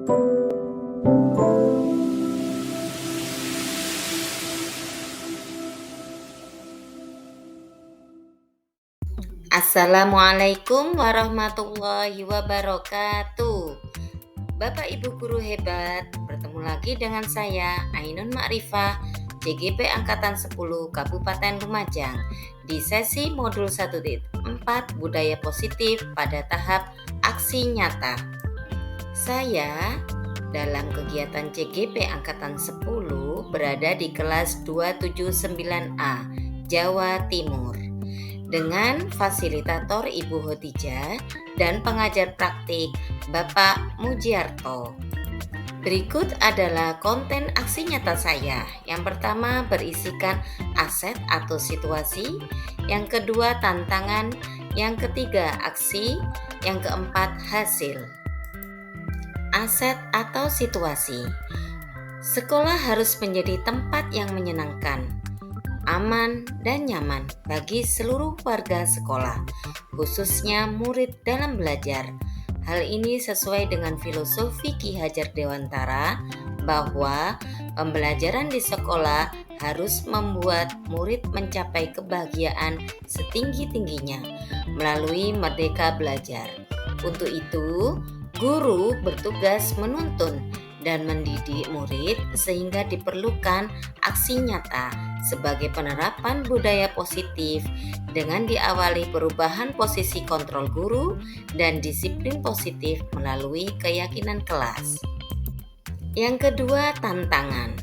Assalamualaikum warahmatullahi wabarakatuh. Bapak Ibu guru hebat, bertemu lagi dengan saya Ainun Ma'rifah, CGP Angkatan 10 Kabupaten Lumajang di sesi modul 1.4 Budaya Positif pada tahap aksi nyata. Saya dalam kegiatan CGP Angkatan 10 berada di kelas 279A, Jawa Timur, dengan fasilitator Ibu Hotija dan pengajar praktik Bapak Mujiarto. Berikut adalah konten aksi nyata saya. Yang pertama berisikan aset atau situasi, yang kedua tantangan, yang ketiga aksi, yang keempat hasil. Aset atau situasi. Sekolah harus menjadi tempat yang menyenangkan, aman dan nyaman bagi seluruh warga sekolah, khususnya murid dalam belajar. Hal ini sesuai dengan filosofi Ki Hajar Dewantara bahwa pembelajaran di sekolah harus membuat murid mencapai kebahagiaan setinggi-tingginya melalui merdeka belajar. Untuk itu, guru bertugas menuntun dan mendidik murid sehingga diperlukan aksi nyata sebagai penerapan budaya positif dengan diawali perubahan posisi kontrol guru dan disiplin positif melalui keyakinan kelas. Yang kedua, tantangan.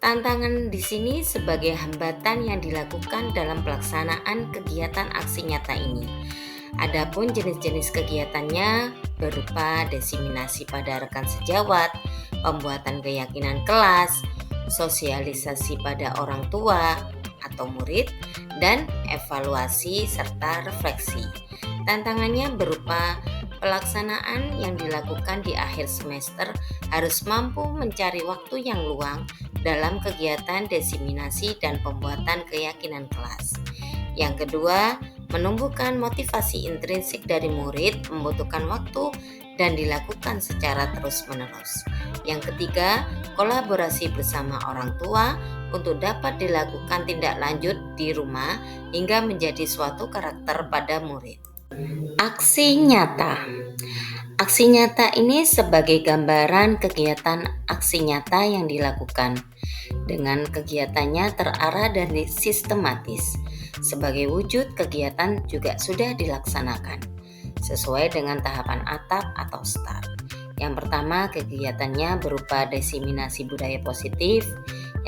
Tantangan di sini sebagai hambatan yang dilakukan dalam pelaksanaan kegiatan aksi nyata ini. Adapun jenis-jenis kegiatannya berupa diseminasi pada rekan sejawat, pembuatan keyakinan kelas, sosialisasi pada orang tua atau murid, dan evaluasi serta refleksi. Tantangannya berupa pelaksanaan yang dilakukan di akhir semester harus mampu mencari waktu yang luang dalam kegiatan diseminasi dan pembuatan keyakinan kelas. Yang kedua, menumbuhkan motivasi intrinsik dari murid membutuhkan waktu dan dilakukan secara terus-menerus. Yang ketiga, kolaborasi bersama orang tua untuk dapat dilakukan tindak lanjut di rumah hingga menjadi suatu karakter pada murid. Aksi nyata. Aksi nyata ini sebagai gambaran kegiatan aksi nyata yang dilakukan. Dengan kegiatannya terarah dan sistematis. Sebagai wujud kegiatan juga sudah dilaksanakan sesuai dengan tahapan atap atau start. Yang pertama, kegiatannya berupa diseminasi budaya positif.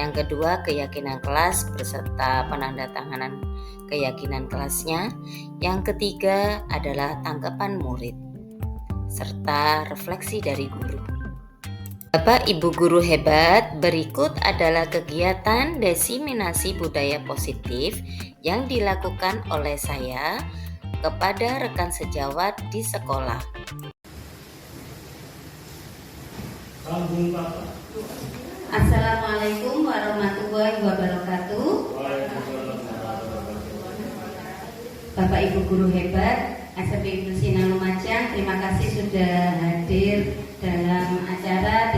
Yang kedua, keyakinan kelas beserta penandatanganan keyakinan kelasnya. Yang ketiga adalah tanggapan murid serta refleksi dari guru. Bapak Ibu guru hebat, berikut adalah kegiatan diseminasi budaya positif yang dilakukan oleh saya kepada rekan sejawat di sekolah. Assalamualaikum warahmatullahi wabarakatuh. Bapak Ibu guru hebat, SMP Ibnu Sina Lumajang, terima kasih sudah hadir dalam acara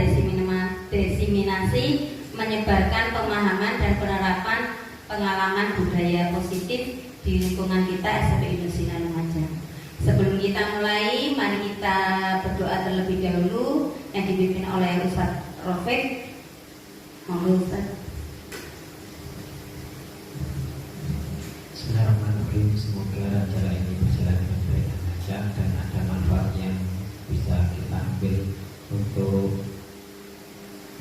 diseminasi menyebarkan pemahaman dan penerapan pengalaman budaya positif di lingkungan kita SMP Ibnu Sina Lumajang. Sebelum kita mulai, mari kita berdoa terlebih dahulu yang dipimpin oleh Ustaz Rafiq. Monggo Ustaz. Bismillahirrahmanirrahim. Semoga acara ini berjalan dengan baik dan lancar dan ada manfaat yang bisa kita ambil untuk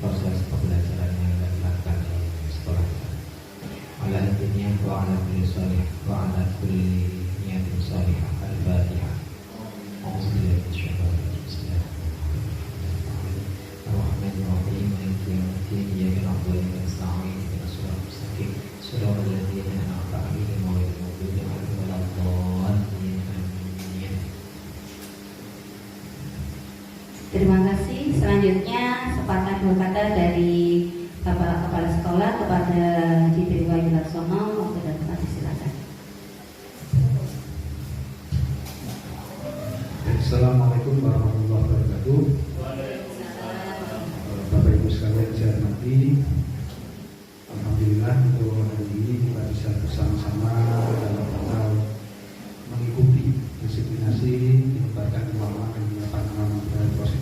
proses pembelajaran yang akan dilakukan di sekolah kita. Ala intinya wa ala kulli sholih wa ala kulli niyatin sholihah. Al-Fatihah. Alhamdulillah. Bismillahirrahmanirrahim. Maliki yaumiddin. Iyyaka na'budu wa iyyaka nasta'in. Ihdinas siratal mustaqim. Shiratal ladzina an'amta 'alaihim ghairil maghdubi 'alaihim waladdallin. Amin. Terima kasih. Selanjutnya sepatah dua kata dari Bapak Kepala Sekolah kepada Jibril Wahyu Laksono. Waktu dan tempat silakan. Assalamualaikum warahmatullahi wabarakatuh.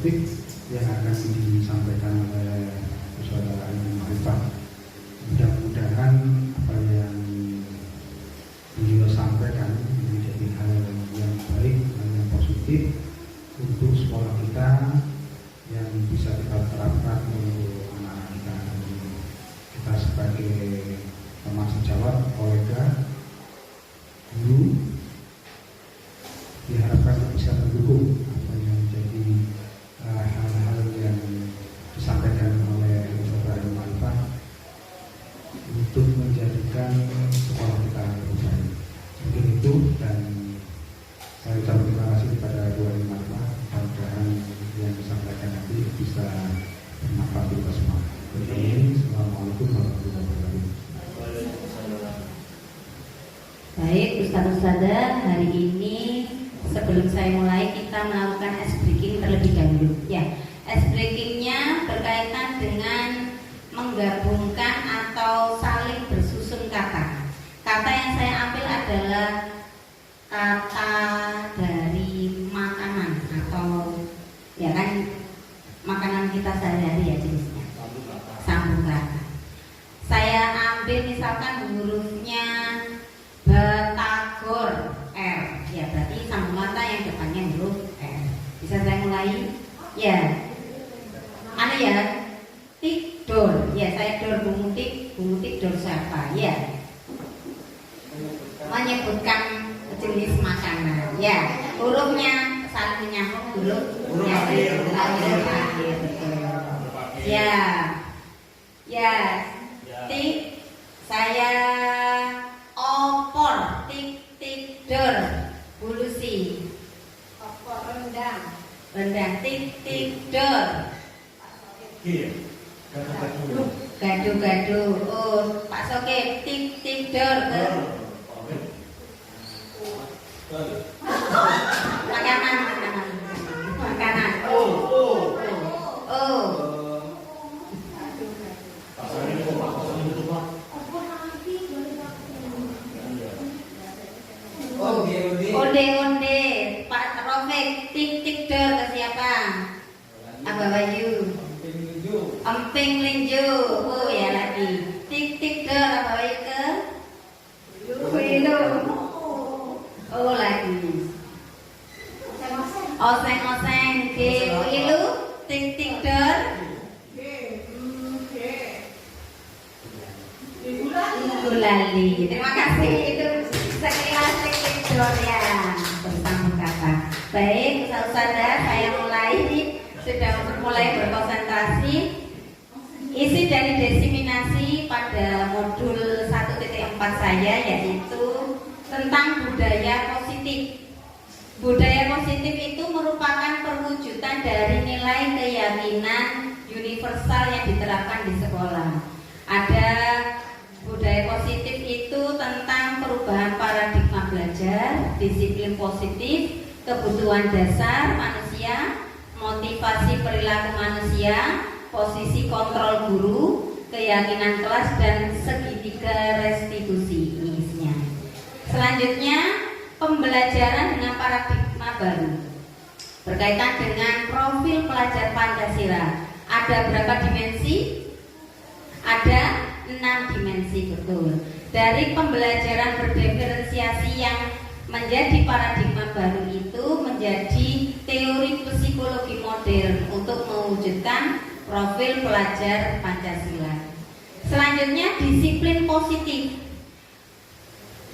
topik yang akan disampaikan oleh Saudara Ainun Ma'rifah. Mudah-mudahan apa yang beliau sampaikan menjadi hal yang baik, hal yang positif untuk sekolah kita, yang bisa kita terapkan untuk anak-anak kita. Kita sebagai teman sejawat, kolega, guru, diharapkan bisa mendukung apa yang menjadi hal-hal yang disampaikan oleh Saudara Ainun Ma'rifah untuk menjadikan sekolah kita lebih baik. Mungkin itu, dan saya ucapkan terima kasih kepada Bu Ainun Ma'rifah. Mudah-mudahan yang disampaikan nanti bisa bermanfaat untuk kita semua. Assalamualaikum warahmatullahi wabarakatuh. Baik, Ustaz-Ustazah, hari ini sebelum saya mulai kita melakukan ice breaking terlebih dahulu. Ya, ice breakingnya berkaitan dengan menggabungkan atau saling bersusun kata. Kata yang saya ambil adalah kata dari makanan atau ya kan makanan kita sehari-hari ya jenisnya. Sambung kata. Saya ambil misalkan hurufnya Batagor R. Ya berarti sambung kata yang depannya huruf R. Bisa saya mulai? Ya. Anu ya. Tik dor. Ya saya dor bumutik dor siapa? Ya. Menyebutkan jenis makanan. Ya. Hurufnya saling menyambung hurufnya akhir. Ya. Ya. Tik saya opor tik dor bulusi opor rendang tik dor gaduh oh Pak Soke tik dor ke makanan oh onde Pak Rofik tik dor ke siapa? Abah Bayu emping linju oh ya lagi tik dor Abah Bayu ke Wilu oh lagi oseng ke Wilu tik dor Gulali. Terima kasih, itu sekilas tik dor ya bersambung kata. Baik, Ustazah, saya sudah mulai berkonsentrasi. Isi dari desiminasi pada modul 1.4 saya yaitu tentang budaya positif. Budaya positif itu merupakan perwujudan dari nilai keyakinan universal yang diterapkan di sekolah. Ada budaya positif itu tentang perubahan paradigma belajar, disiplin positif, kebutuhan dasar manusia, motivasi perilaku manusia, posisi kontrol guru, keyakinan kelas, dan segitiga restitusi isinya. Selanjutnya, pembelajaran dengan paradigma baru berkaitan dengan profil pelajar Pancasila. Ada berapa dimensi? Ada 6 dimensi, betul. Dari pembelajaran berdiferensiasi yang menjadi paradigma baru itu menjadi teori psikologi modern untuk mewujudkan profil pelajar Pancasila. Selanjutnya disiplin positif,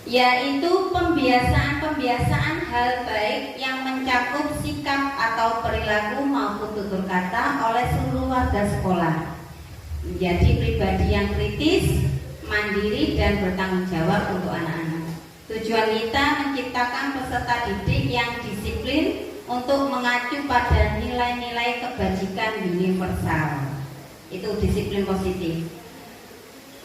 yaitu pembiasaan hal baik yang mencakup sikap atau perilaku maupun tutur kata oleh seluruh warga sekolah. Menjadi pribadi yang kritis, mandiri, dan bertanggung jawab untuk anak-anak. Tujuan kita menciptakan peserta didik yang disiplin untuk mengacu pada nilai-nilai kebajikan universal. Itu disiplin positif.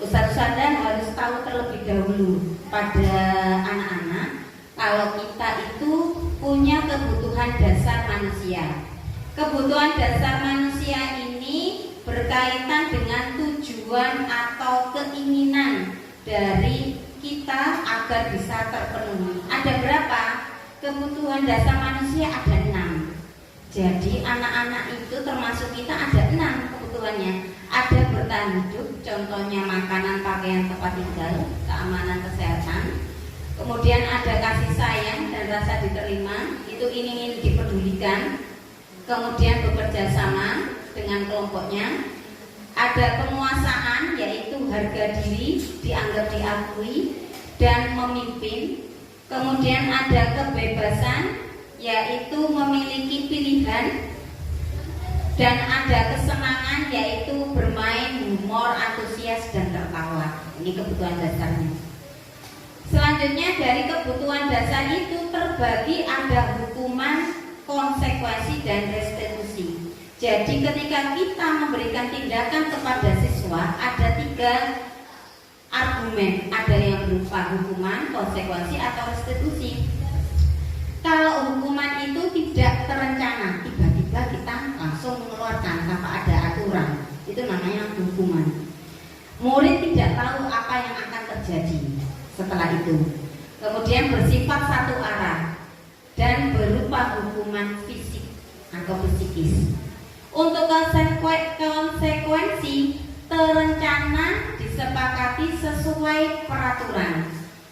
Ustaz-ustazah harus tahu terlebih dahulu pada anak-anak kalau kita itu punya kebutuhan dasar manusia. Kebutuhan dasar manusia ini berkaitan dengan tujuan atau keinginan dari kita agar bisa terpenuhi. Ada berapa? Kebutuhan dasar manusia ada 6. Jadi anak-anak itu termasuk kita ada 6 kebutuhannya. Ada bertahan hidup, contohnya makanan, pakaian, tempat tinggal, keamanan, kesehatan. Kemudian ada kasih sayang dan rasa diterima, itu ingin dipedulikan. Kemudian bekerja sama dengan kelompoknya. Ada penguasaan, yaitu harga diri, dianggap diakui dan memimpin. Kemudian ada kebebasan, yaitu memiliki pilihan. Dan ada kesenangan, yaitu bermain, humor, antusias, dan tertawa. Ini kebutuhan dasarnya. Selanjutnya dari kebutuhan dasar itu terbagi ada hukuman, konsekuensi, dan restitusi. Jadi ketika kita memberikan tindakan kepada siswa, ada 3 argumen. Ada yang berupa hukuman, konsekuensi, atau restitusi. Kalau hukuman itu tidak terencana, tiba-tiba kita langsung mengeluarkan tanpa ada aturan, itu namanya hukuman. Murid tidak tahu apa yang akan terjadi setelah itu. Kemudian bersifat satu arah dan berupa hukuman fisik atau psikis. Untuk konsekuensi terencana, disepakati sesuai peraturan.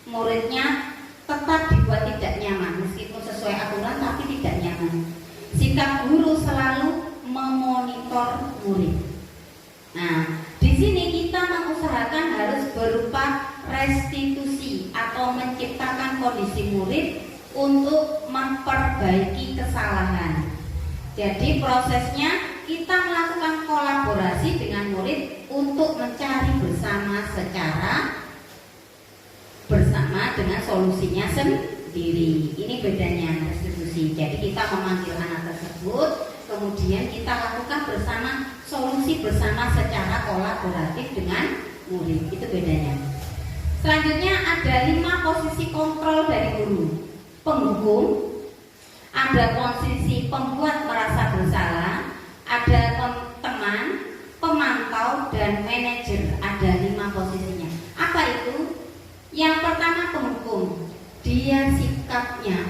Muridnya tetap dibuat tidak nyaman, meskipun sesuai aturan tapi tidak nyaman. Sikap guru selalu memonitor murid. Nah, di sini kita mengusahakan harus berupa restitusi atau menciptakan kondisi murid untuk memperbaiki kesalahan. Jadi prosesnya kita melakukan kolaborasi dengan murid untuk mencari bersama dengan solusinya sendiri. Ini bedanya restitusi. Jadi kita memanggil anak tersebut, kemudian kita lakukan bersama, solusi bersama secara kolaboratif dengan murid. Itu bedanya. Selanjutnya ada 5 posisi kontrol dari guru. Penghukum, ada posisi pembuat merasa bersalah, ada teman, pemantau, dan manajer. Ada 5 posisinya. Apa itu? Yang pertama penghukum. Dia sikapnya,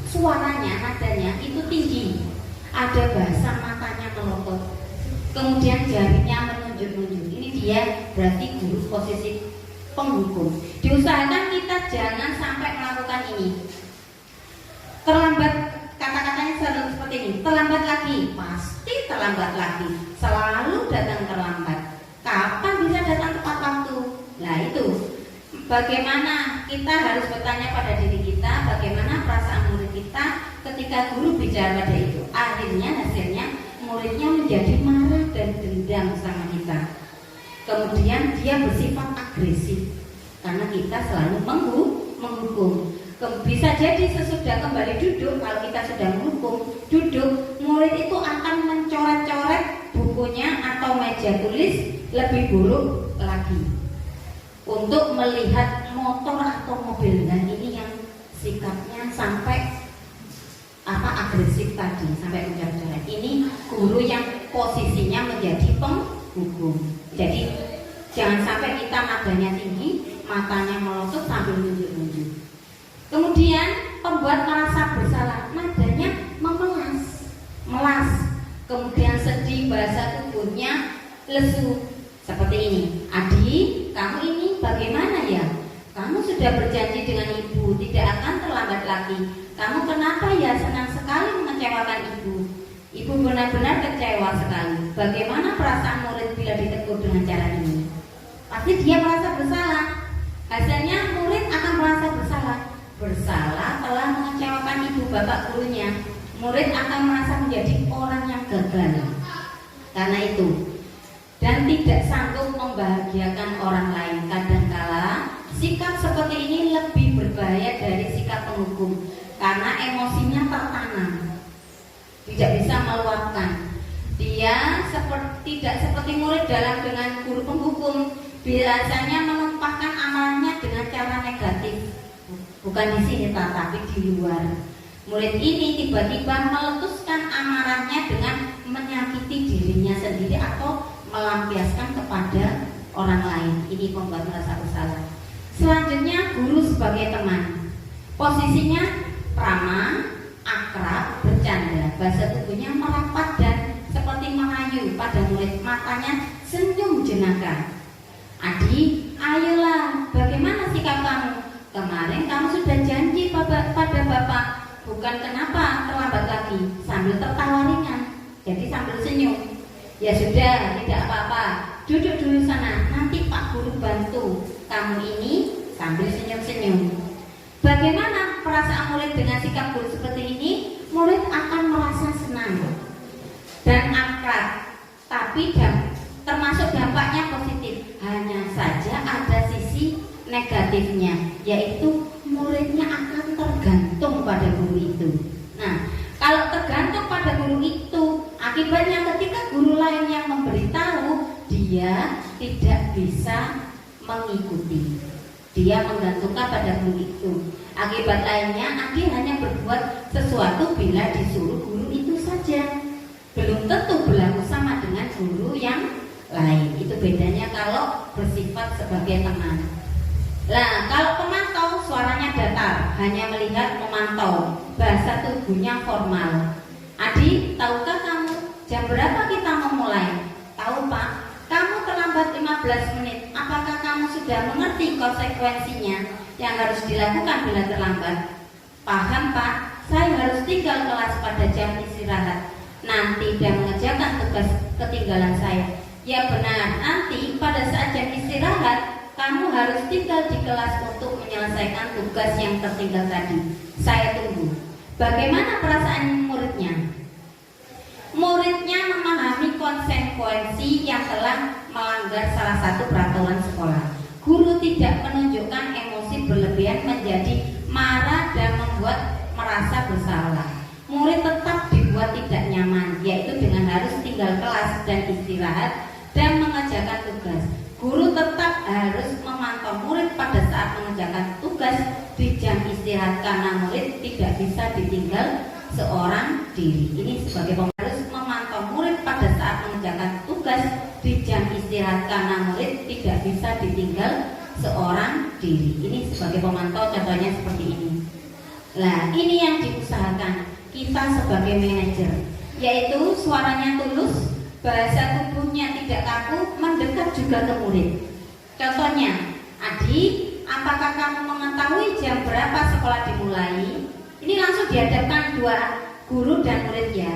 suaranya, nadanya itu tinggi. Ada bahasa matanya melotot. Kemudian jarinya menunjuk-nunjuk. Ini dia berarti guru posisi penghukum. Diusahakan kita jangan sampai melakukan ini. Terlambat, kata-katanya selalu seperti ini. Terlambat lagi, pasti terlambat lagi. Selalu datang terlambat. Kapan bisa datang tepat waktu? Nah itu. Bagaimana kita harus bertanya pada diri kita, bagaimana perasaan murid kita ketika guru bicara pada itu. Akhirnya hasilnya muridnya menjadi marah dan dendam sama kita. Kemudian dia bersifat agresif karena kita selalu menghukum. Bisa jadi sesudah kembali duduk, kalau kita sudah menghukum, duduk, murid itu akan mencoret-coret bukunya atau meja tulis lebih buruk lagi. Untuk melihat motor atau mobil, dan ini yang sikapnya sampai agresif tadi, sampai mencoret-coret. Ini guru yang posisinya menjadi penghukum. Jadi jangan sampai kita nadanya tinggi, matanya melotot sambil nunjuk-nunjuk. Kemudian pembuat merasa bersalah, nadanya melas. Kemudian sedih, bahasa tubuhnya lesu. Seperti ini, adik, kamu ini bagaimana ya? Kamu sudah berjanji dengan ibu tidak akan terlambat lagi. Kamu kenapa ya senang sekali mengecewakan ibu? Ibu benar-benar kecewa sekali. Bagaimana perasaan murid bila ditegur dengan cara ini? Pasti dia merasa bersalah. Hasilnya murid akan merasa bersalah telah mengecewakan ibu bapak gurunya. Murid akan merasa menjadi orang yang gagal karena itu, dan tidak sanggup membahagiakan orang lain. Kadangkala sikap seperti ini lebih berbahaya dari sikap penghukum karena emosinya tertanam, tidak bisa meluapkan. Dia tidak seperti murid dengan guru penghukum, biasanya menumpahkan amalnya dengan cara negatif. Bukan di sini tetapi di luar. Murid ini tiba-tiba meletuskan amarahnya dengan menyakiti dirinya sendiri atau melampiaskan kepada orang lain. Ini membuat merasa bersalah. Selanjutnya guru sebagai teman. Posisinya ramah, akrab, bercanda bercanda, bahasa tubuhnya merapat dan seperti merayu pada murid, matanya senyum jenaka. Adik, ayolah, bagaimana sikap kamu? Kemarin kamu sudah janji pada Bapak, bukan kenapa terlambat lagi, sambil tertawa ringan, jadi sambil senyum. Ya sudah, tidak apa-apa, duduk dulu sana, nanti Pak Guru bantu kamu ini, sambil senyum-senyum. Bagaimana perasaan murid dengan sikap guru seperti ini? Murid akan merasa senang dan akrab, tapi termasuk dampaknya positif. Hanya saja ada sisi negatifnya, yaitu muridnya akan tergantung pada guru itu. Nah, kalau tergantung pada guru itu, akibatnya ketika guru lain yang memberitahu, dia tidak bisa mengikuti. Dia menggantungkan pada guru itu. Akibat lainnya, dia hanya berbuat sesuatu bila disuruh guru itu saja. Belum tentu berlaku sama dengan guru yang lain. Itu bedanya kalau bersifat sebagai teman. Nah, kalau pemantau suaranya datar, hanya melihat memantau, bahasa tubuhnya formal. Adik, tahukah kamu jam berapa kita mau mulai? Tahu Pak, kamu terlambat 15 menit. Apakah kamu sudah mengerti konsekuensinya yang harus dilakukan bila terlambat? Paham Pak, saya harus tinggal kelas pada jam istirahat. Nanti dia mengerjakan tugas ketinggalan saya. Ya benar, nanti pada saat jam istirahat kamu harus tinggal di kelas untuk menyelesaikan tugas yang tertinggal tadi. Saya tunggu. Bagaimana perasaan muridnya? Muridnya memahami konsekuensi yang telah melanggar salah satu peraturan sekolah. Guru tidak menunjukkan emosi berlebihan menjadi marah dan membuat merasa bersalah. Murid tetap dibuat tidak nyaman, yaitu dengan harus tinggal kelas dan istirahat dan mengerjakan tugas. Guru tetap harus memantau murid pada saat mengerjakan tugas di jam istirahat karena murid tidak bisa ditinggal seorang diri. Ini sebagai harus memantau murid pada saat mengerjakan tugas di jam istirahat karena murid tidak bisa ditinggal seorang diri. Ini sebagai pemantau, contohnya seperti ini. Nah, ini yang diusahakan kita sebagai manajer, yaitu suaranya tulus, bahasa tubuhnya tidak kaku, mendekat juga ke murid. Contohnya, Adik, apakah kamu mengetahui jam berapa sekolah dimulai? Ini langsung dihadapkan dua guru dan murid ya.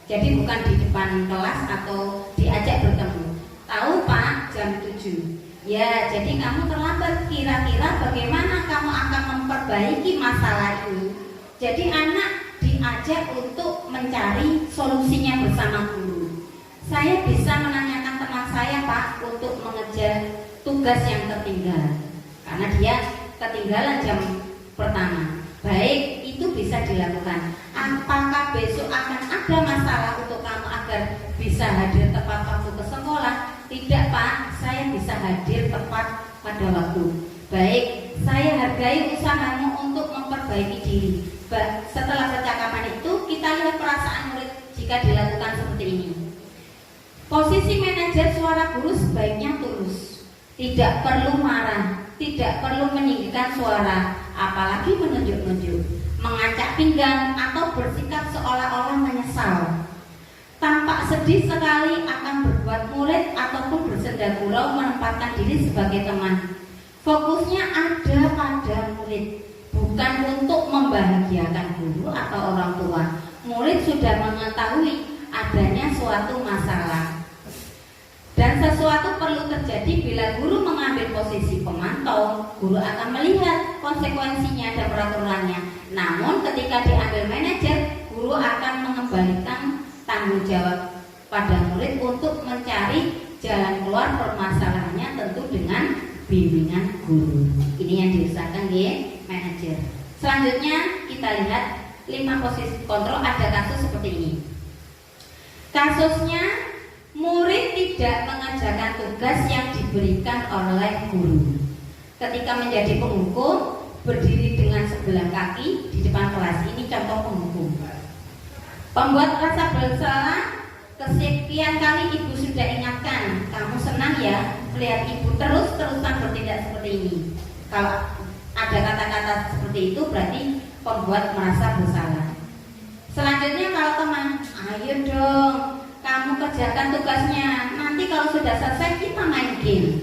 Jadi bukan di depan kelas atau diajak bertemu. Tahu Pak, jam 7. Ya, jadi kamu terlambat. Kira-kira bagaimana kamu akan memperbaiki masalah ini? Jadi anak diajak untuk mencari solusinya bersama guru. Saya bisa menanyakan teman saya Pak untuk mengejar tugas yang tertinggal karena dia ketinggalan jam pertama. Baik, itu bisa dilakukan. Apakah besok akan ada masalah untuk kamu agar bisa hadir tepat waktu ke sekolah? Tidak Pak, saya bisa hadir tepat pada waktu. Baik, saya hargai usahamu untuk memperbaiki diri. Setelah percakapan itu, kita lihat perasaan murid jika dilakukan seperti ini. Posisi manajer suara guru sebaiknya tulus, tidak perlu marah, tidak perlu meninggikan suara, apalagi menunjuk-nunjuk, mengacak pinggang atau bersikap seolah-olah menyesal. Tampak sedih sekali akan berbuat murid ataupun bersenda gurau menempatkan diri sebagai teman. Fokusnya ada pada murid, bukan untuk membahagiakan guru atau orang tua. Murid sudah mengetahui adanya suatu masalah. Dan sesuatu perlu terjadi bila guru mengambil posisi pemantau, guru akan melihat konsekuensinya dan peraturannya. Namun ketika diambil manajer, guru akan mengembalikan tanggung jawab pada murid untuk mencari jalan keluar permasalahannya, tentu dengan bimbingan guru. Ini yang diusahakan di manajer. Selanjutnya kita lihat 5 posisi kontrol. Ada kasus seperti ini. Kasusnya, murid tidak mengerjakan tugas yang diberikan oleh guru. Ketika menjadi penghukum, berdiri dengan sebelah kaki di depan kelas. Ini contoh penghukum. Pembuat rasa bersalah, kesekian kali ibu sudah ingatkan, kamu senang ya melihat ibu terus-terusan bertindak seperti ini. Kalau ada kata-kata seperti itu berarti pembuat merasa bersalah. Selanjutnya kalau teman, ayo dong kamu kerjakan tugasnya, nanti kalau sudah selesai kita main game.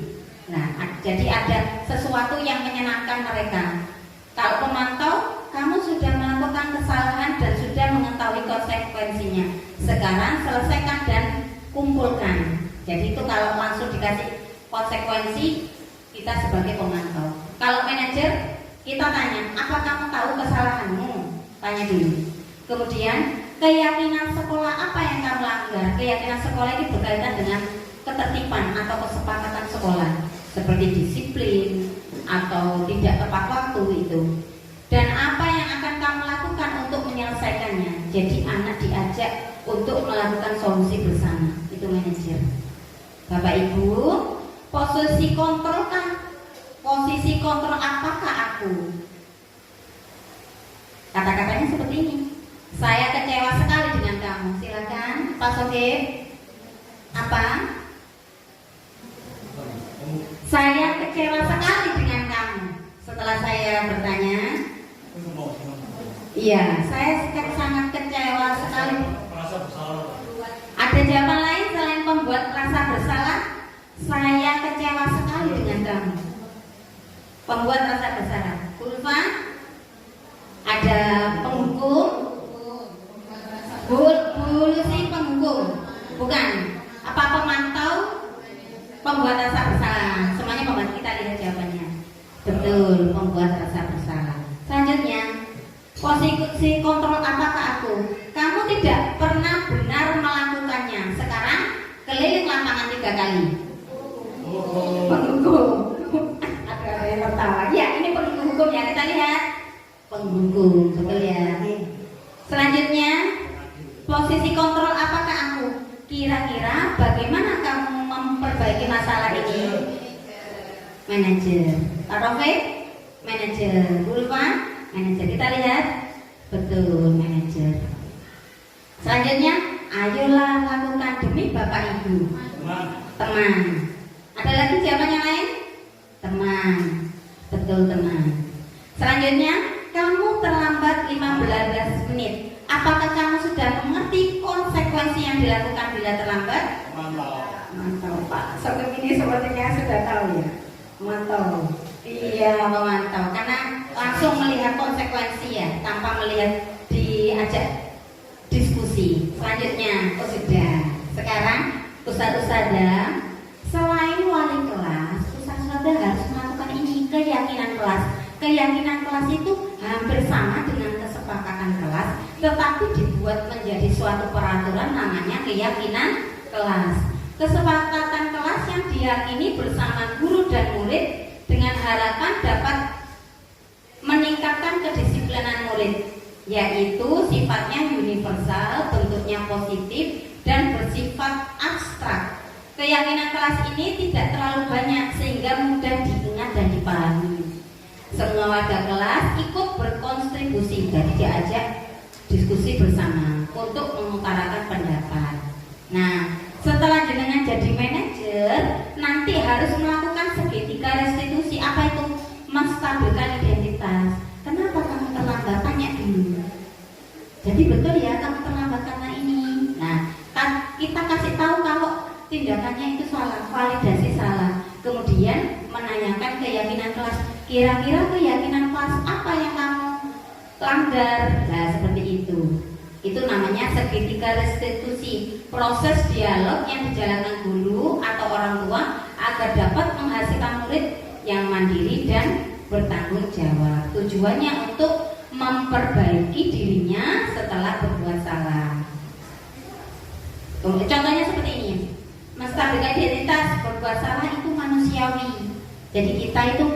Nah, jadi ada sesuatu yang menyenangkan mereka. Kalau pemantau, kamu sudah melakukan kesalahan dan sudah mengetahui konsekuensinya. Sekarang selesaikan dan kumpulkan. Jadi itu kalau langsung dikasih konsekuensi, kita sebagai pemantau. Kalau manajer, kita tanya, apa kamu tahu kesalahanmu? Tanya dulu. Kemudian, keyakinan sekolah apa yang kamu langgar? Keyakinan sekolah ini berkaitan dengan ketertiban atau kesepakatan sekolah, seperti disiplin atau tidak tepat waktu itu. Dan apa yang akan kamu lakukan untuk menyelesaikannya? Jadi anak diajak untuk melakukan solusi bersama. Itu manajer. Bapak Ibu, posisi kontrol apakah aku? Kata-katanya seperti ini. Saya kecewa sekali dengan kamu. Silakan Pak Sogib. Apa? Saya kecewa sekali dengan kamu. Setelah saya bertanya, iya, saya sangat kecewa sekali. Ada jawaban lain selain pembuat rasa bersalah? Saya kecewa sekali dengan kamu. Pembuat rasa bersalah. Ulfa? Ada penghukum? Bulusi penghukum? Bukan. Apa pemantau? Pembuat rasa bersalah. Semuanya pembantu, kita lihat jawabannya. Betul, pembuat rasa bersalah. Selanjutnya, posisi kontrol apakah aku? Kamu tidak pernah benar melakukannya. Sekarang keliling lapangan 3 kali. Penghukum. Ada yang tertawa. Ya, ini penghukum ya, kita lihat. Penghukum, betul ya. Selanjutnya, posisi kontrol apakah aku? Kira-kira bagaimana kamu memperbaiki masalah ini? Manajer. Pak Rafiq? Manajer. Ulfa? Manajer. Kita lihat. Betul, manajer. Selanjutnya, ayolah lakukan demi Bapak Ibu. Teman. Ada lagi jawaban yang lain? Teman. Betul, teman. Selanjutnya, kamu terlambat 15 menit. Apakah kamu sudah mengerti konsekuensi yang dilakukan bila terlambat? Mantau Pak. Sobat ini sepertinya sudah tahu ya. Memantau. Iya, memantau. Karena langsung melihat konsekuensi ya, tanpa melihat diajak diskusi. Selanjutnya, sudah. Sekarang ustaz-ustazah, selain wali kelas, ustaz-ustazah harus melakukan ini, keyakinan kelas. Keyakinan kelas itu hampir sama dengan kesepakatan kelas, tetapi dibuat menjadi suatu peraturan namanya keyakinan kelas. Kesepakatan kelas yang diyakini bersama guru dan murid dengan harapan dapat meningkatkan kedisiplinan murid, yaitu sifatnya universal, bentuknya positif, dan bersifat abstrak. Keyakinan kelas ini tidak terlalu banyak sehingga mudah diingat dan dipahami. Semua warga kelas ikut berkontribusi, jadi diajak diskusi bersama untuk mengutarakan pendapat. Nah, setelah jenengan jadi manajer, nanti harus melakukan segitiga restitusi. Apa itu? Menstabilkan identitas. Kenapa kamu terlambat? Tanya dulu. Jadi betul ya kamu terlambat karena ini. Nah, kita kasih tahu kalau tindakannya itu salah, validasi salah. Kemudian menanyakan keyakinan kelas. Kira-kira keyakinan kelas apa yang kamu langgar? Nah, seperti itu. Itu namanya segitiga restitusi, proses dialog yang dijalankan guru atau orang tua agar dapat menghasilkan murid yang mandiri dan bertanggung jawab. Tujuannya untuk memperbaiki dirinya setelah berbuat salah. Contohnya seperti ini. Menstabilkan identitas, berbuat salah itu manusiawi. Jadi kita itu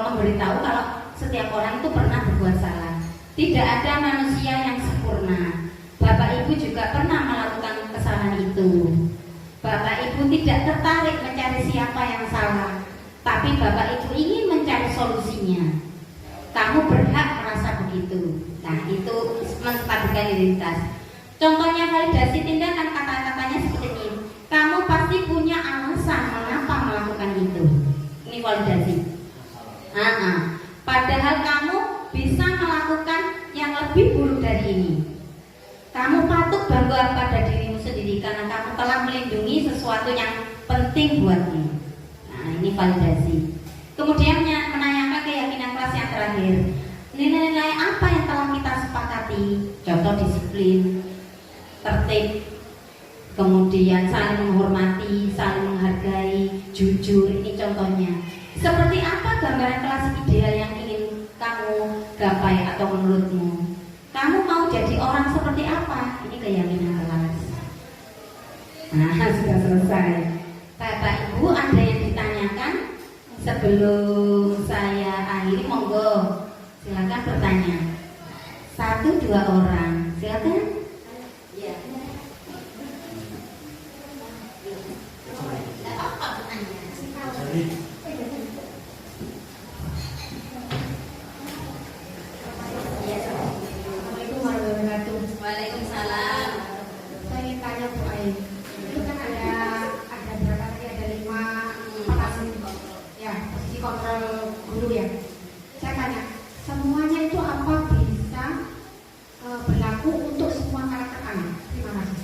memberitahu kalau setiap orang itu pernah berbuat salah. Tidak ada manusia yang sempurna. Bapak Ibu juga pernah melakukan kesalahan itu. Bapak Ibu tidak tertarik mencari siapa yang salah, tapi Bapak Ibu ingin mencari solusinya. Kamu berhak merasa begitu. Nah, itu menstabilkan identitas. Contohnya validasi tindakan, kata-katanya seperti ini. Kamu pasti punya alasan mengapa melakukan itu. Ini validasi. Padahal kamu bisa melakukan yang lebih buruk dari ini. telah melindungi sesuatu yang penting buatnya. Nah, ini validasi. Kemudian menanyakan keyakinan kelas yang terakhir. Nilai-nilai apa yang telah kita sepakati? Contoh disiplin, tertib, kemudian saling menghormati, saling menghargai, jujur. Ini contohnya. Seperti apa gambaran kelas ideal yang ingin kamu gapai atau menurutmu? Kamu mau jadi orang seperti apa? Ini keyakinan kelas. Nah, sudah selesai. Bapak Ibu, ada yang ditanyakan? Sebelum saya akhiri, monggo silakan bertanya. 1-2 orang, silakan. Ya. Apa bertanya? Waalaikumsalam. Saya ingin tanya Bu Ai, itu kan ada berapa tadi, ada 5 ya, posisi kontrol guru ya. Saya tanya, semuanya itu apa bisa berlaku untuk semua karakter anak? Terima kasih.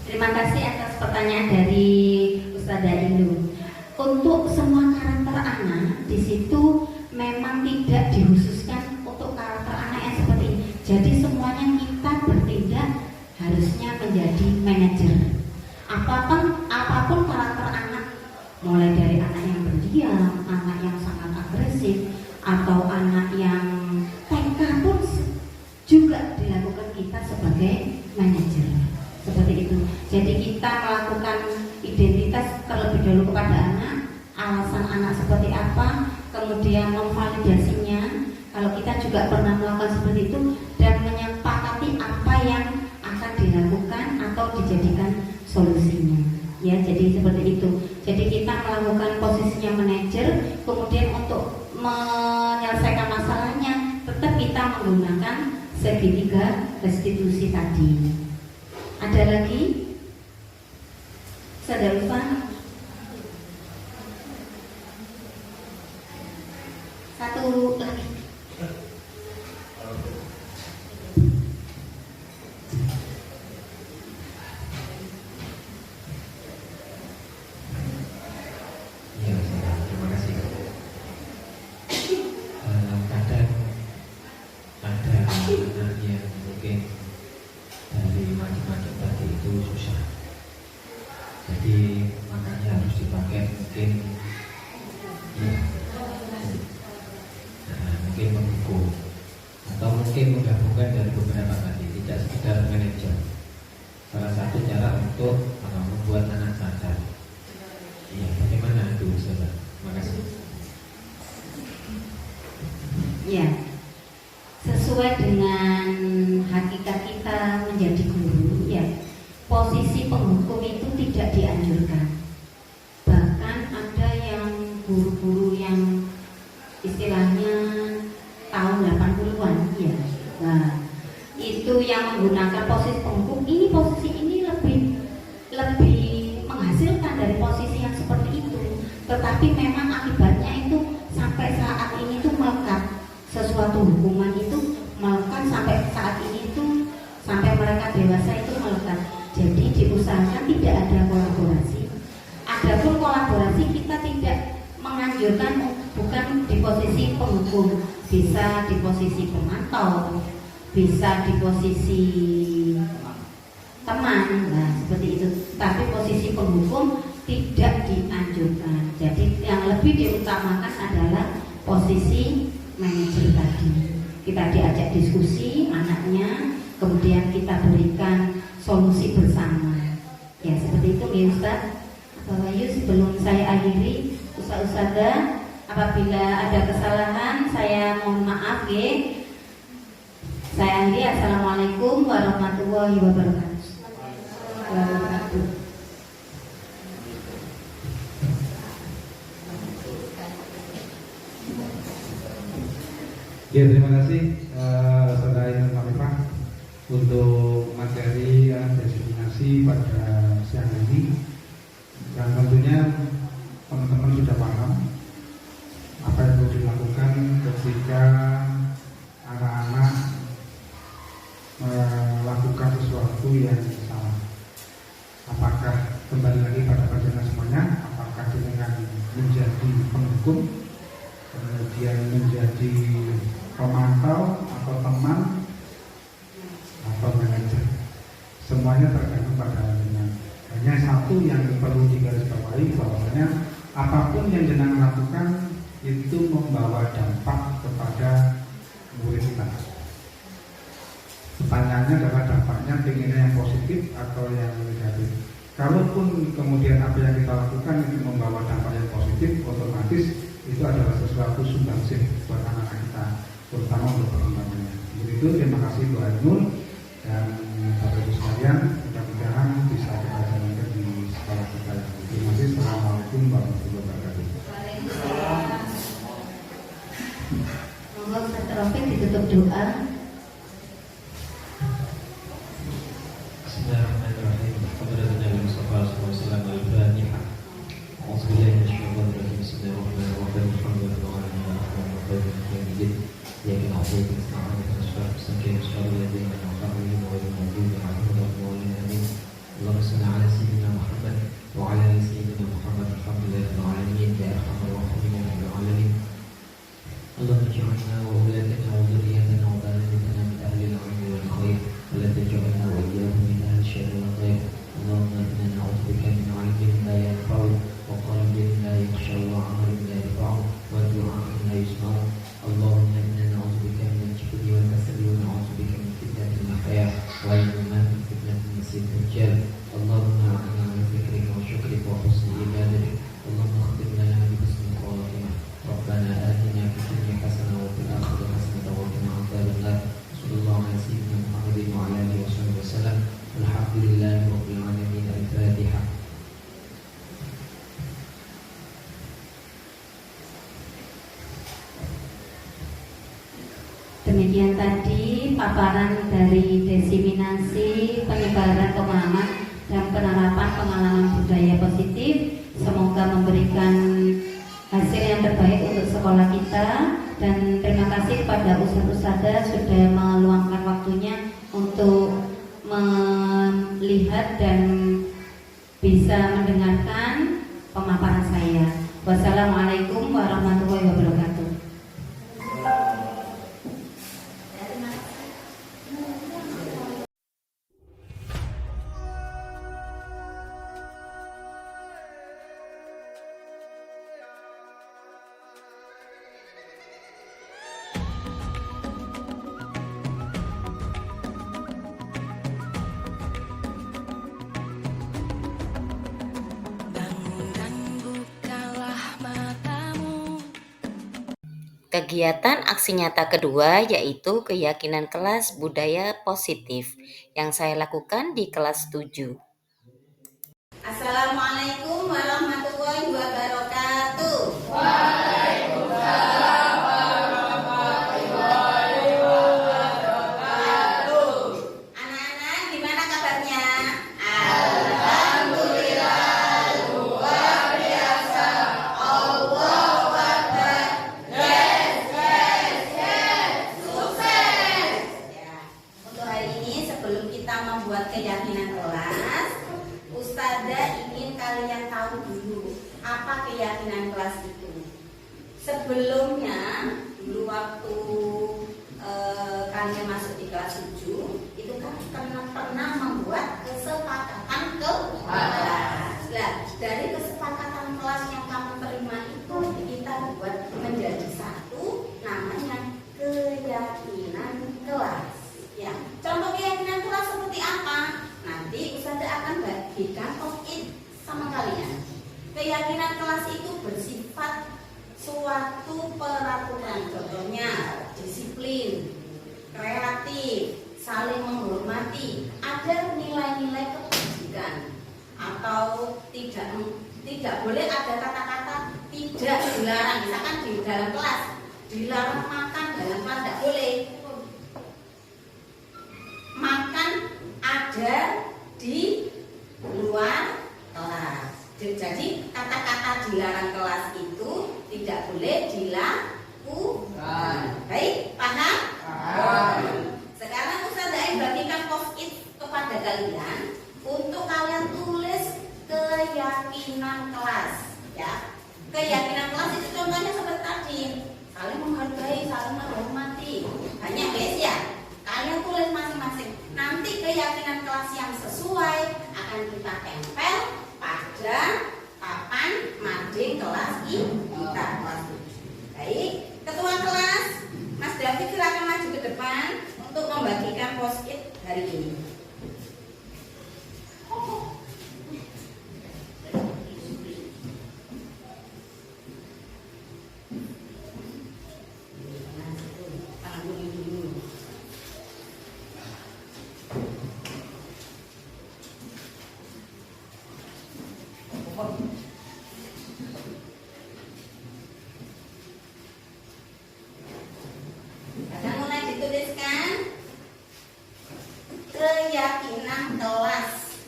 Terima kasih atas pertanyaan dari Ustazah Indu. Untuk semua karakter anak, di situ memang tidak dikhususkan untuk karakter anak yang seperti ini. Jadi semuanya kita bertindak harusnya menjadi manajer. Apapun karakter anak, mulai dari anak yang pendiam, anak yang sangat agresif, atau anak yang TK pun juga dilakukan kita sebagai manajer. Seperti itu. Jadi kita melakukan identitas terlebih dahulu kepada anak, alasan anak seperti apa, kemudian memvalidasinya. Kalau kita juga pernah melakukan seperti itu dan menyepakati apa yang akan dilakukan atau dijadikan solusinya. Ya, jadi seperti itu. Jadi kita melakukan posisinya manajer, kemudian untuk menyelesaikan masalahnya tetap kita menggunakan segitiga restitusi tadi. Ada lagi? Saudara Ufan? Satu lagi. Ya, terima kasih. Kadang ada anak yang mungkin dari macam-macam tadi itu susah. Jadi makanya harus dipakai mungkin ya, mungkin mendukung atau mungkin menggabungkan dari beberapa tadi, tidak sekedar manajer. Salah satu cara untuk membuat anak sadar. Iya, bagaimana itu, Ustaz? Terima kasih. Ya, sesuai dengan hakikat kita menjadi guru, ya, posisi penghukum itu tidak dianjurkan. Bahkan ada yang guru-guru yang istilahnya tahun 80-an, ya. Nah, itu yang menggunakan posisi penghukum. Posisi ini lebih menghasilkan dari posisi yang seperti itu. Tetapi memang akibatnya itu sampai saat ini itu melekat. Sesuatu hukuman itu melekat sampai saat ini itu, sampai mereka dewasa itu melekat. Jadi diusahakan tidak ada kolaborasi. Adapun kolaborasi kita tidak menganjurkan, bukan di posisi penghukum, bisa di posisi pemantau, bisa di posisi teman, nah seperti itu. Tapi posisi penghukum tidak dianjurkan. Jadi yang lebih diutamakan adalah posisi manajer tadi. Kita diajak diskusi anaknya, kemudian kita berikan solusi bersama. Ya seperti itu ya Ustaz. Bapak Wahyu, sebelum saya akhiri, Ustazah, apabila ada kesalahan saya mohon maaf ya. Saya akhiri. Assalamualaikum warahmatullahi wabarakatuh. Ya, terima kasih Saudara Ainun Marifah untuk materi desiminasi pada siang ini. Dan tentunya teman-teman sudah paham apa yang perlu dilakukan ketika anak-anak sesuatu yang perlu digarisbawahi bahwasanya apapun yang jenengan lakukan itu membawa dampak kepada murid kita. Pertanyaannya adalah dampaknya pengennya yang positif atau yang negatif. Kalaupun kemudian apa yang kita lakukan itu membawa dampak yang positif, otomatis itu adalah sesuatu sumbangsih buat anak-anak kita, terutama untuk perkembangannya. Begitu, terima kasih Bu Ainun dan Bapak Ibu sekalian, mudah-mudahan bisa kita jalankan di sekolah kita. Terima kasih. Assalamualaikum warahmatullahi wabarakatuh. Monggo Ustaz Taufik ditutup doa. Bismillahirrahmanirrahim. Alhamdulillah Nabi Mustafa sallallahu alaihi wasallam. Alhamdulillah Bismillahirrahmanirrahim. Bismillahirrahmanirrahim. Alhamdulillah. Ya kita harus bersama dengan sekian sekali yang mengucapkan wa yu'minu amin. Allahumma shalli ala sayyidina Muhammad wa ala ali sayyidina Muhammad. Alhamdulillah alamin ya arhamar rahimin ya rabbal alamin. Allahumma ij'alna wa awladana wa dhurriyatana wa balighatana min ahli al-'ilmi wal khair wa la taj'alna wa iyyahum min ahli syarri wal khair. Allahumma inna na'udzubika min 'ilmin la yanfa'u wa qalbin la yakhsha wa 'amalin la yarfa'u wa du'a'in la yusma'u. Allahumma inna na'udzubika min al-jubni wal kasali wa na'udzubika min fitnatil mahya wal mamat wa fitnatil masiih dajjal. Allahumma a'inna 'ala dzikrika wa syukrika wa husni ibadatik. Allahumma khtim lana bi husnil khatimah. Rabbana atina fid dunya hasanah wa fil akhirati hasanah wa qina adzabannar. Sallallahu ala sayyidina Muhammadin wa ala alihi wasallam. Alhamdulillahi rabbil alamin. Al-Fatihah. Demikian tadi paparan dari diseminasi penyebaran pemahaman dan penerapan pengalaman budaya positif. Semoga memberikan hasil yang terbaik untuk sekolah kita, dan terima kasih kepada ustadz-ustadzah sudah meluangkan waktunya untuk melihat dan bisa mendengarkan pemaparan saya. Wassalamualaikum warahmatullahi wabarakatuh. Kegiatan aksi nyata kedua yaitu keyakinan kelas budaya positif yang saya lakukan di kelas 7. Assalamualaikum warahmatullahi wabarakatuh. Anak-anak, gimana kabarnya? Alhamdulillah, luar biasa. Allahu Akbar. Sukses. Ya. Untuk hari ini sebelum kita membuat keyakinan kelas, Ustazah ingin kalian tahu dulu apa keyakinan kelas itu. Sebelumnya, dulu waktu kalian masuk di kelas 7, itu kan pernah membuat kesepakatan kelas. Nah, dari kesepakatan kelas yang kamu terima itu kita buat menjadi satu, namanya keyakinan kelas. Ya, contoh keyakinan kelas seperti apa? Nanti Ustazah akan bagikan poin sama kalian. Keyakinan kelas itu bersifat suatu peraturan, contohnya disiplin, kreatif, saling menghormati, ada nilai-nilai kebajikan, atau tidak boleh ada kata-kata tidak dilarang. Misalkan di dalam kelas dilarang makan dalam kelas, tidak boleh. Makan ada di luar kelas. Jadi kata-kata dilarang kelas itu tidak boleh dilakukan. Baik, paham? Sekarang Ustazah bagikan post-it kepada kalian untuk kalian tulis keyakinan kelas. Ya, keyakinan kelas itu contohnya seperti tadi, saling menghargai, saling menghormati. Banyak guys ya. Kalian tulis masing-masing. Nanti keyakinan kelas yang sesuai akan kita tempel pada papan mading kelas kita kelas 7. Baik, ketua kelas Mas David silakan maju ke depan untuk membagikan post-it hari ini. Akan mulai dituliskan keyakinan kelas.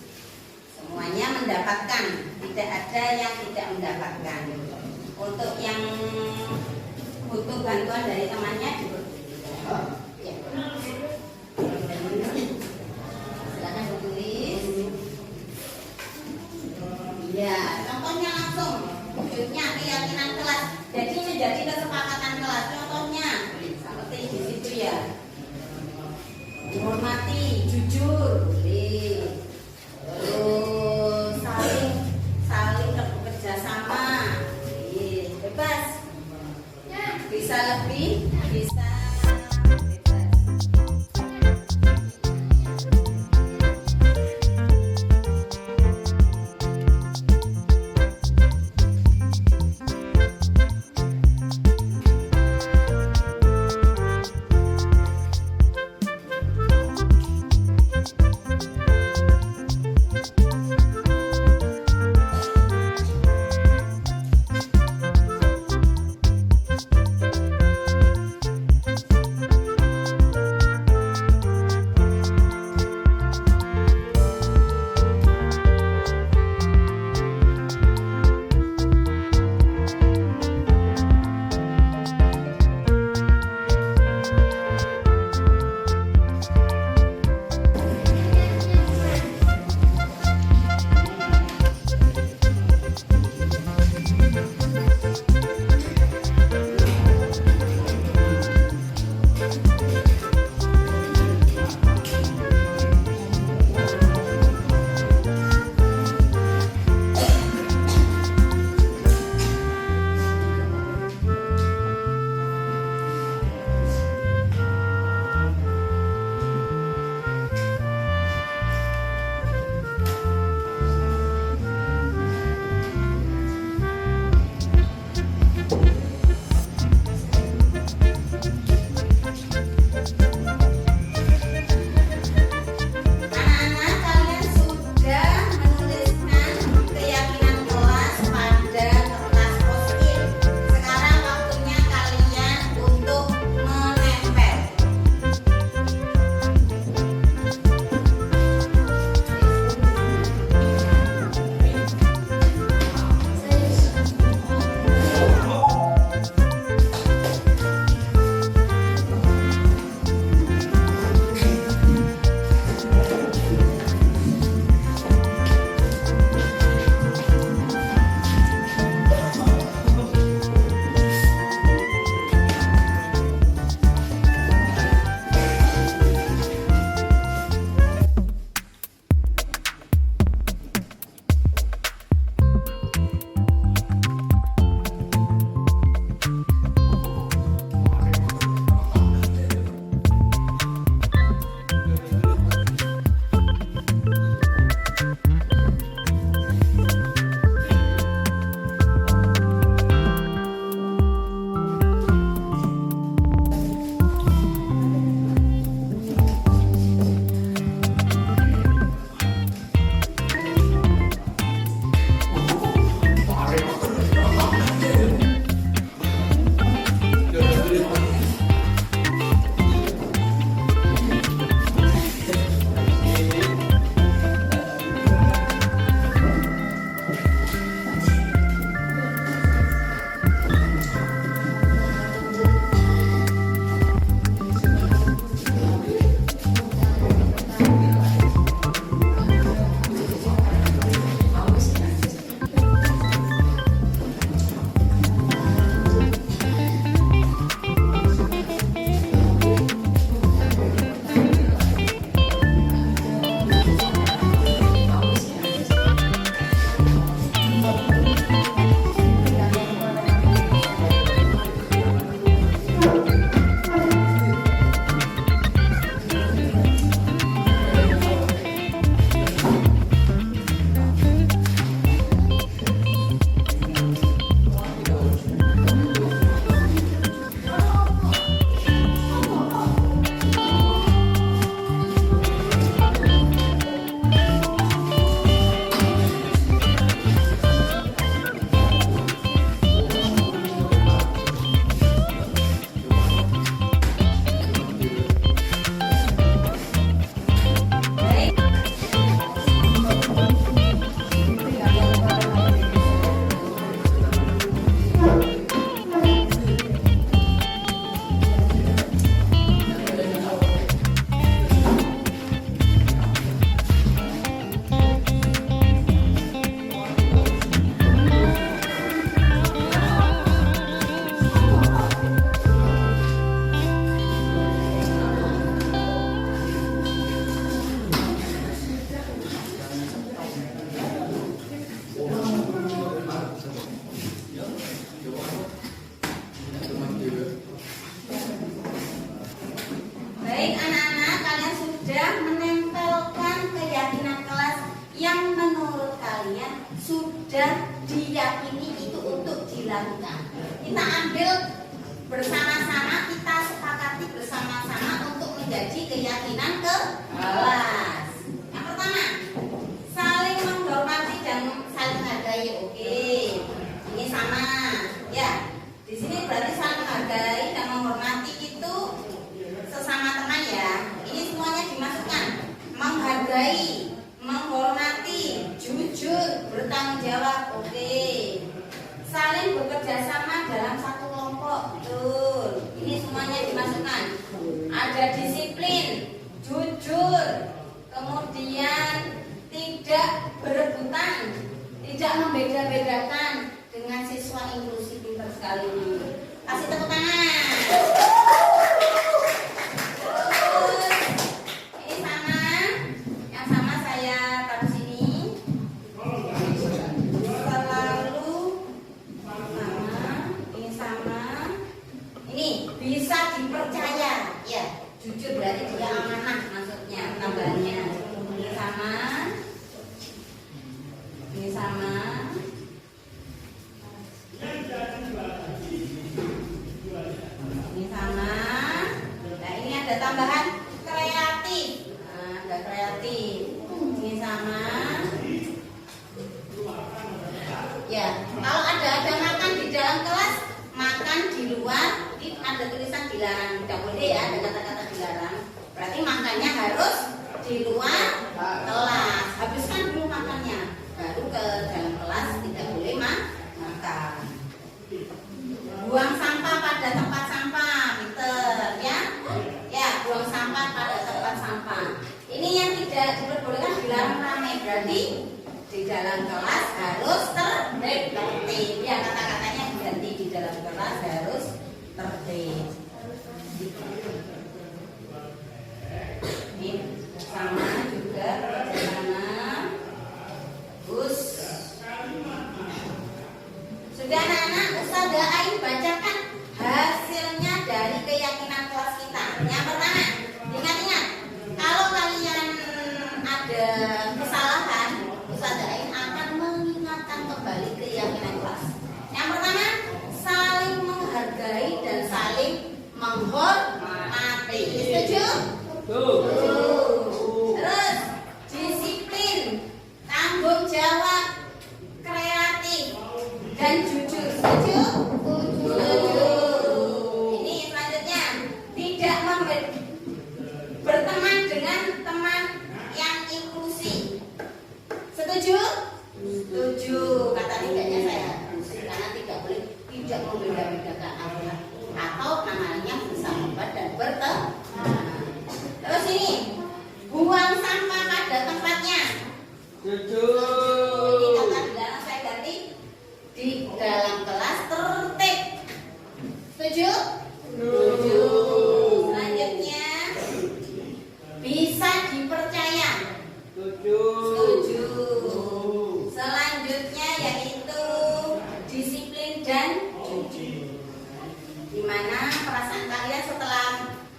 Semuanya mendapatkan, tidak ada yang tidak mendapatkan. Untuk yang butuh bantuan dari temannya ya. Silakan ditulis. Ya, contohnya langsung. Wujudnya keyakinan kelas. Jadi menjadi kesepakatan kelas. Contohnya seperti di situ ya. Menghormati, jujur, boleh. Terus saling bekerja sama, boleh. Bebas. Bisa lebih, bisa. sudah diyakini itu untuk dilakukan. Kita ambil bersama-sama, kita sepakati bersama-sama untuk menjadi keyakinan kelas. Yang pertama, saling menghormati dan saling menghargai. Oke, ini sama ya. Di sini berarti saling menghargai dan menghormati itu sesama teman ya. Ini semuanya dimasukkan. Menghargai, menghormati, jujur, bertanggung jawab. Oke. Saling bekerja sama dalam satu kelompok. Betul. Ini semuanya dimasukkan. Ada disiplin, jujur, kemudian tidak berebutan, tidak membeda-bedakan dengan siswa inklusif pintar sekali ini. Kasih tepuk tangan. Terus, ini sama, yang sama saya taruh sini. Selalu sama, ini sama. Ini bisa dipercaya, ya. Jujur berarti dia amanah maksudnya tambahannya. Ini sama. Ini sama. Ini sama. Nah, ini ada tambahan kreatif. Nah, ada kreatif. Ini sama. Ya, kalau ada makan di dalam kelas, makan di luar, ini ada tulisan dilarang. Tidak boleh ya, ada kata-kata dilarang. Berarti makannya harus di luar kelas. Habiskan dulu makannya, baru ke dalam kelas. Tidak boleh makan. Buang sampah pada tempat sampah, Peter, ya. Ya, buang sampah pada tempat sampah. Ini yang tidak diperbolehkan, dilarang ramai. Berarti di dalam kelas harus tertib. Ya, kata-katanya ganti, di dalam kelas harus tertib. Ini sama juga bersama. Gus. Sudah anak-anak, Ustazah Ain bacakan hasilnya dari keyakinan kelas kita. Yang pertama, ingat-ingat, kalau kalian ada kesalahan, Ustazah Ain akan mengingatkan kembali keyakinan kelas. Yang pertama, saling menghargai dan saling menghormati. Setuju? Setuju. Terus, disiplin, tanggung jawab, kreatif, dan jujur. Setuju? Setuju. Ini selanjutnya, tidak berteman dengan teman yang inklusi. Setuju? Setuju. Kata tidaknya saya karena tidak boleh tidak membeda-bedakan anak atau namanya bersahabat dan berteman. Terus ini, buang sampah pada tempatnya. Setuju. Ini kata dilarang saya ganti, di dalam kelas tertib. Setuju? Setuju. Selanjutnya, bisa dipercaya. Setuju. Selanjutnya yaitu disiplin dan jujur. Gimana perasaan kalian setelah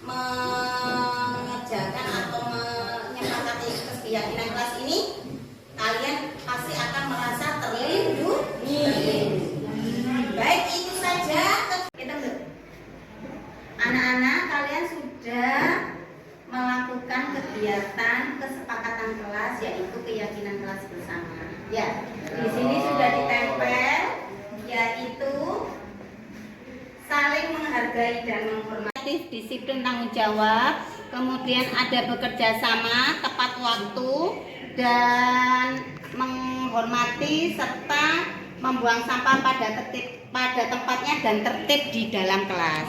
mengerjakan atau menyepakati keyakinan kelas ini? Kalian pasti akan merasa terlindungi. Baik, itu saja. Kita anak-anak, kalian sudah melakukan kegiatan kesepakatan kelas, yaitu keyakinan kelas bersama. Ya, di sini sudah ditempel, yaitu saling menghargai dan menghormati, disiplin, tanggung jawab, kemudian ada bekerja sama, tepat waktu, dan menghormati serta membuang sampah pada tempatnya dan tertib di dalam kelas.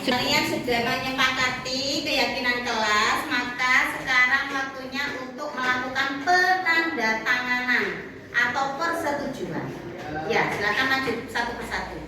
Kalian sudah menyepakati keyakinan kelas, maka sekarang waktunya untuk melakukan penandatanganan atau persetujuan. Ya, silakan lanjut satu persatu.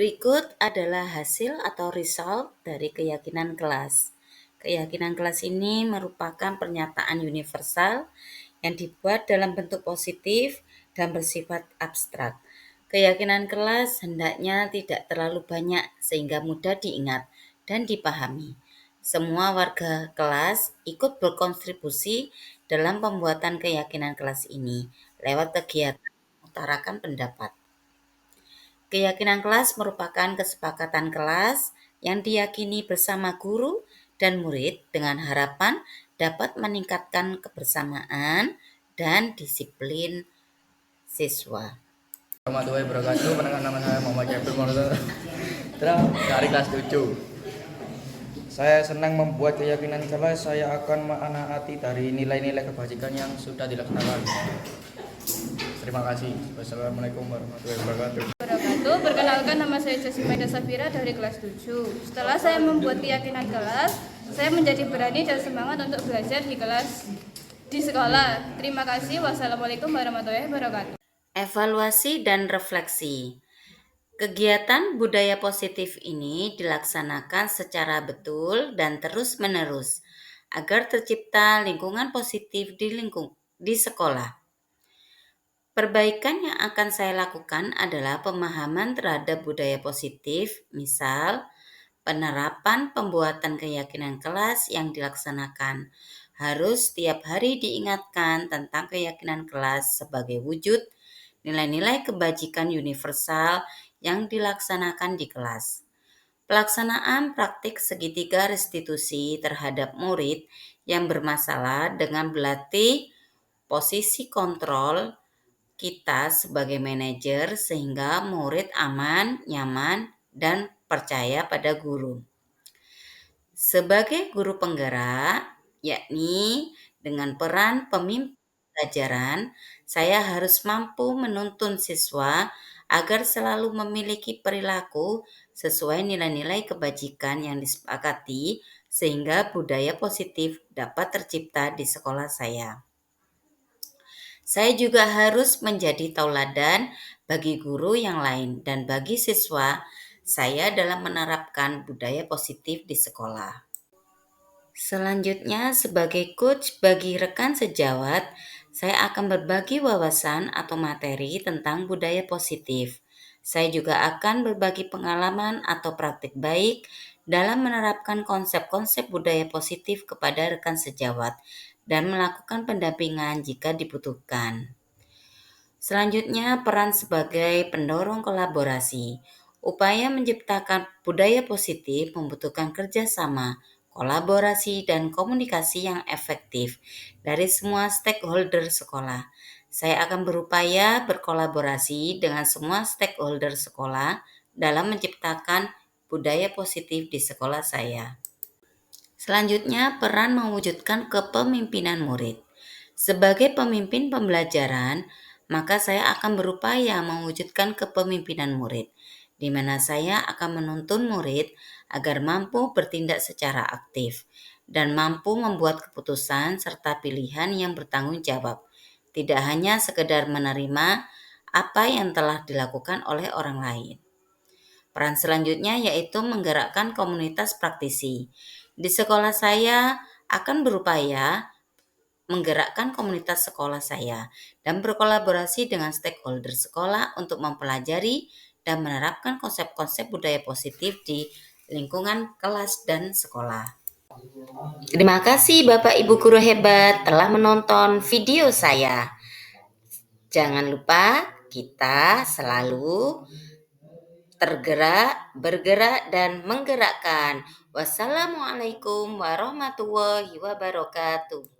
Berikut adalah hasil atau result dari keyakinan kelas. Keyakinan kelas ini merupakan pernyataan universal yang dibuat dalam bentuk positif dan bersifat abstrak. Keyakinan kelas hendaknya tidak terlalu banyak sehingga mudah diingat dan dipahami. Semua warga kelas ikut berkontribusi dalam pembuatan keyakinan kelas ini lewat kegiatan mengutarakan pendapat. Keyakinan kelas merupakan kesepakatan kelas yang diyakini bersama guru dan murid dengan harapan dapat meningkatkan kebersamaan dan disiplin siswa. Warahmatullahi wabarakatuh. Perkenalkan nama saya Muhammad Jabir Maulana dari kelas 7. Saya senang membuat keyakinan kelas. Saya akan menaati dari nilai-nilai kebajikan yang sudah dilaksanakan. Terima kasih. Wassalamualaikum warahmatullahi wabarakatuh. Perkenalkan, nama saya Jasmine Safira dari kelas 7. Setelah saya membuat keyakinan kelas, saya menjadi berani dan semangat untuk belajar di sekolah. Terima kasih. Wassalamualaikum warahmatullahi wabarakatuh. Evaluasi dan refleksi. Kegiatan budaya positif ini dilaksanakan secara betul dan terus-menerus agar tercipta lingkungan positif di sekolah. Perbaikan yang akan saya lakukan adalah pemahaman terhadap budaya positif, misal penerapan pembuatan keyakinan kelas yang dilaksanakan. Harus setiap hari diingatkan tentang keyakinan kelas sebagai wujud nilai-nilai kebajikan universal yang dilaksanakan di kelas. Pelaksanaan praktik segitiga restitusi terhadap murid yang bermasalah dengan berlatih posisi kontrol kita sebagai manajer sehingga murid aman, nyaman, dan percaya pada guru. Sebagai guru penggerak, yakni dengan peran pemimpin pelajaran, saya harus mampu menuntun siswa agar selalu memiliki perilaku sesuai nilai-nilai kebajikan yang disepakati sehingga budaya positif dapat tercipta di sekolah saya. Saya juga harus menjadi tauladan bagi guru yang lain dan bagi siswa saya dalam menerapkan budaya positif di sekolah. Selanjutnya, sebagai coach bagi rekan sejawat, saya akan berbagi wawasan atau materi tentang budaya positif. Saya juga akan berbagi pengalaman atau praktik baik dalam menerapkan konsep-konsep budaya positif kepada rekan sejawat dan melakukan pendampingan jika dibutuhkan. Selanjutnya, peran sebagai pendorong kolaborasi. Upaya menciptakan budaya positif membutuhkan kerjasama, kolaborasi, dan komunikasi yang efektif dari semua stakeholder sekolah. Saya akan berupaya berkolaborasi dengan semua stakeholder sekolah dalam menciptakan budaya positif di sekolah saya. Selanjutnya, peran mewujudkan kepemimpinan murid. Sebagai pemimpin pembelajaran, maka saya akan berupaya mewujudkan kepemimpinan murid, di mana saya akan menuntun murid agar mampu bertindak secara aktif dan mampu membuat keputusan serta pilihan yang bertanggung jawab, tidak hanya sekedar menerima apa yang telah dilakukan oleh orang lain. Peran selanjutnya yaitu menggerakkan komunitas praktisi. Di sekolah saya akan berupaya menggerakkan komunitas sekolah saya dan berkolaborasi dengan stakeholder sekolah untuk mempelajari dan menerapkan konsep-konsep budaya positif di lingkungan kelas dan sekolah. Terima kasih Bapak Ibu guru hebat telah menonton video saya. Jangan lupa kita selalu tergerak, bergerak, dan menggerakkan. Wassalamualaikum warahmatullahi wabarakatuh.